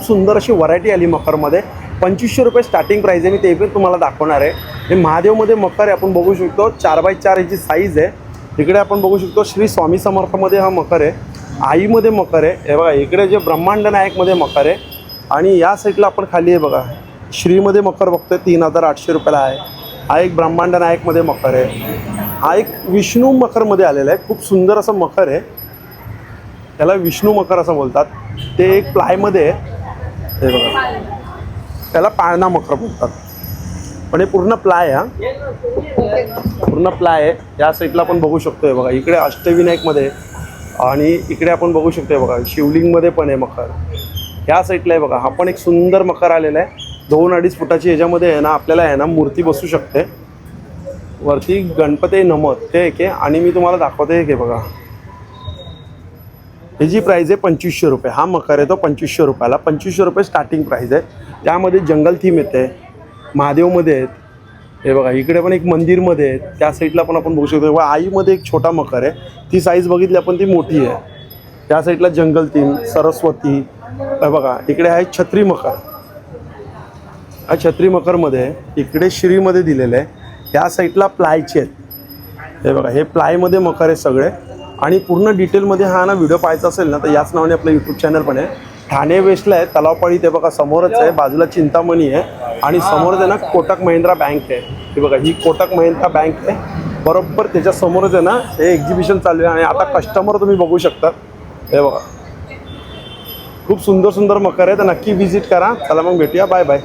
सुंदर अशी व्हरायटी आली मकरमध्ये. 2500 रुपये स्टार्टिंग प्राईज आहे. मी ते पण तुम्हाला दाखवणार आहे. हे महादेवमध्ये मकर आहे. आपण बघू शकतो 4x4 याची साईज आहे. इकडे आपण बघू शकतो श्री स्वामी समर्थमध्ये हा मकर आहे. आईमध्ये मकर आहे. हे बघा इकडे जे ब्रह्मांड नायकमध्ये मकर आहे. आणि या साईडला आपण खाली आहे बघा श्रीमध्ये मकर बघतोय 3800 रुपयाला आहे. हा एक ब्रह्मांड नायकमध्ये मकर आहे. हा एक विष्णू मकरमध्ये आलेला आहे. खूप सुंदर असं मकर आहे. त्याला विष्णू मकर असं बोलतात. ते एक प्लायमध्ये आहे. हे बघा त्याला पाळणा मकर बोलतात. पण हे पूर्ण प्लाय हा पूर्ण प्लाय आहे. या साईडला आपण बघू शकतोय बघा इकडे अष्टविनायकमध्ये आणि इकडे आपण बघू शकतोय बघा शिवलिंगमध्ये पण आहे मकर. ह्या साईडला आहे बघा. हा पण एक सुंदर मकर आलेला आहे. 2-2.5 फुटाची ह्याच्यामध्ये आहे ना आपल्याला आहे ना मूर्ती बसू शकते. वरती गणपती नमत ते एक आहे. आणि मी तुम्हाला दाखवते हे बघा ह्याची प्राईज आहे 2500 रुपये. हा मकर आहे तो 2500 रुपयाला. 2500 रुपये स्टार्टिंग प्राईज आहे. त्यामध्ये जंगल थीम येते. महादेवमध्ये आहेत. हे बघा इकडे पण एक मंदिरमध्ये आहे. त्या साईडला पण आपण बघू शकतो. आईमध्ये एक छोटा मकर आहे. ती साईज बघितली आपण ती मोठी आहे. त्या साईडला जंगल थीम सरस्वती. हे बघा इकडे आहे छत्री मकर. हा छत्री मकरमध्ये इकडे श्रीमध्ये दिलेलं आहे. या साईडला प्लायचे आहेत. हे बघा हे प्लायमध्ये मकर आहे सगळे. आणि पूर्ण डिटेलमध्ये हा ना व्हिडिओ पाहायचा असेल ना तर याच नावाने आपलं यूट्यूब चॅनल पण आहे. ठाणे वेस्टला आहे तलावपाळी. ते बघा समोरच आहे. बाजूला चिंतामणी आहे आणि समोरच आहे ना कोटक महिंद्रा बँक आहे. हे बघा ही कोटक महिंद्रा बँक आहे. बरोबर त्याच्या समोरच आहे ना हे एक्झिबिशन चालू आहे. आणि आता कस्टमर तुम्ही बघू शकता. हे बघा खूप सुंदर सुंदर मकर आहे. तर नक्की व्हिजिट करा. चला मग भेटूया. Bye bye.